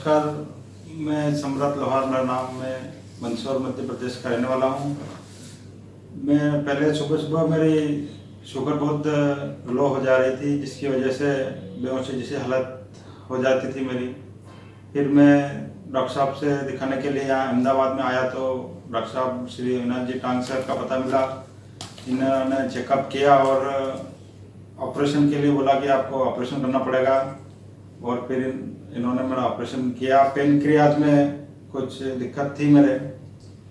नमस्कार, मैं सम्राट लोहार मेरा नाम। मैं मंदसौर मध्य प्रदेश का रहने वाला हूँ। मैं पहले सुबह सुबह मेरी शुगर बहुत लो हो जा रही थी, जिसकी वजह से बेहोशी जैसी हालत हो जाती थी मेरी। फिर मैं डॉक्टर साहब से दिखाने के लिए यहाँ अहमदाबाद में आया तो डॉक्टर साहब श्री अविनाश जी टांग सर का पता मिला। इन्होंने चेकअप किया और ऑपरेशन के लिए बोला कि आपको ऑपरेशन करना पड़ेगा। और फिर इन्होंने मेरा ऑपरेशन किया। पेनक्रियाज में कुछ दिक्कत थी मेरे,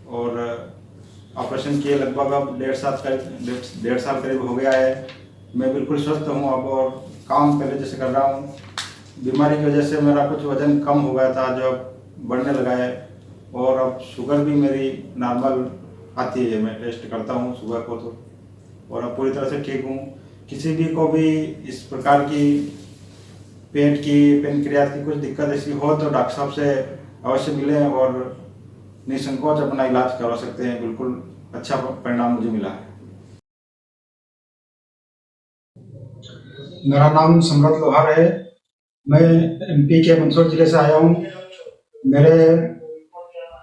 और ऑपरेशन किए लगभग अब 1.5 साल करीब हो गया है। मैं बिल्कुल स्वस्थ हूँ अब, और काम पहले जैसे कर रहा हूँ। बीमारी की वजह से मेरा कुछ वजन कम हो गया था, जो अब बढ़ने लगा है, और अब शुगर भी मेरी नॉर्मल आती है। मैं टेस्ट करता हूँ सुबह को तो, और अब पूरी तरह से ठीक हूँ। किसी भी को भी इस प्रकार की पेट की, पेनक्रियाज की कुछ दिक्कत ऐसी हो तो डॉक्टर साहब से अवश्य मिलें और निसंकोच अपना इलाज करवा सकते हैं। बिल्कुल अच्छा परिणाम मुझे मिला है। मेरा नाम सम्राट लोहार है। मैं एमपी के मंदसौर जिले से आया हूँ।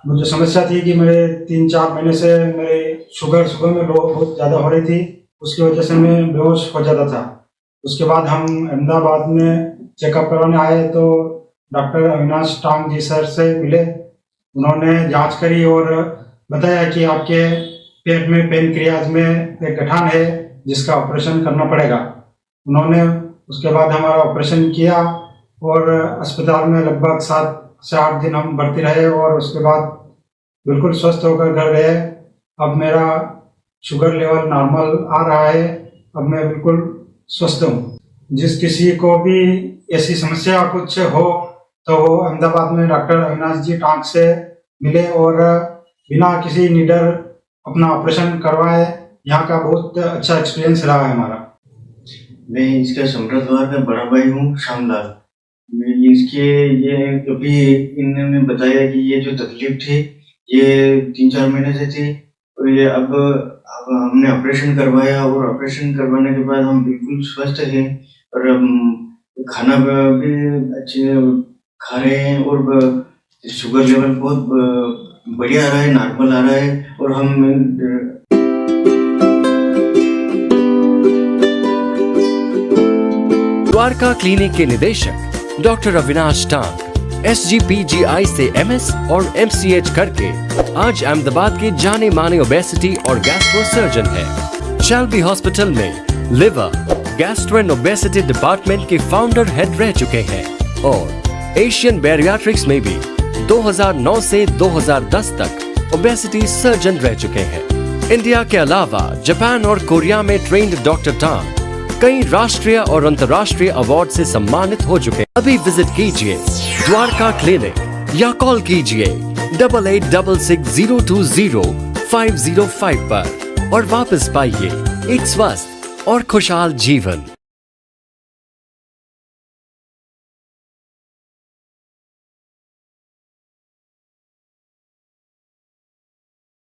मुझे समस्या थी कि मेरे 3-4 महीने से मेरी शुगर सुबह में लो बहुत ज़्यादा हो रही थी। उसकी वजह से मैं बेहोश हो जाता था। उसके बाद हम अहमदाबाद में चेकअप करवाने आए तो डॉक्टर अविनाश टांग जी सर से मिले। उन्होंने जांच करी और बताया कि आपके पेट में, पेनक्रियाज में एक गठान है, जिसका ऑपरेशन करना पड़ेगा। उन्होंने उसके बाद हमारा ऑपरेशन किया और अस्पताल में लगभग 7 से 8 दिन हम भर्ती रहे, और उसके बाद बिल्कुल स्वस्थ होकर घर गए। अब मेरा शुगर लेवल नॉर्मल आ रहा है। अब मैं बिल्कुल स्वस्थ हूँ। जिस किसी को भी ऐसी समस्या कुछ हो तो वो अहमदाबाद में डॉक्टर अविनाश जी टांग से मिले और बिना किसी निडर अपना ऑपरेशन करवाए। यहाँ का बहुत अच्छा एक्सपीरियंस रहा है हमारा। मैं इसका सम्राट लोहार का बड़ा भाई हूँ, श्यामलाल। इसके ये अभी इन्होंने बताया कि ये जो तकलीफ थी ये 3-4 महीने से थी, और ये अब हमने ऑपरेशन करवाया, और ऑपरेशन करवाने के बाद हम बिल्कुल स्वस्थ हैं, और खाना भी अच्छे खा रहे हैं, और शुगर लेवल बहुत बढ़िया आ रहा है, नॉर्मल आ रहा है। और हम द्वारका क्लिनिक के निदेशक डॉक्टर अविनाश टांग SGPGI से MS और MCH करके आज अहमदाबाद के जाने माने ओबेसिटी और गैस्ट्रो सर्जन है। शैल्बी हॉस्पिटल में liver, gastro and obesity department के फाउंडर हेड रह चुके हैं, और एशियन बैरियाट्रिक्स में भी 2009 से 2010 तक ओबेसिटी सर्जन रह चुके हैं। इंडिया के अलावा जापान और कोरिया में ट्रेंड डॉक्टर टांग कई राष्ट्रीय और अंतर्राष्ट्रीय अवार्ड से सम्मानित हो चुके हैं। अभी विजिट कीजिए द्वारका क्लिनिक या कॉल कीजिए 8866020505 पर और वापस पाइए एक स्वस्थ और खुशहाल जीवन।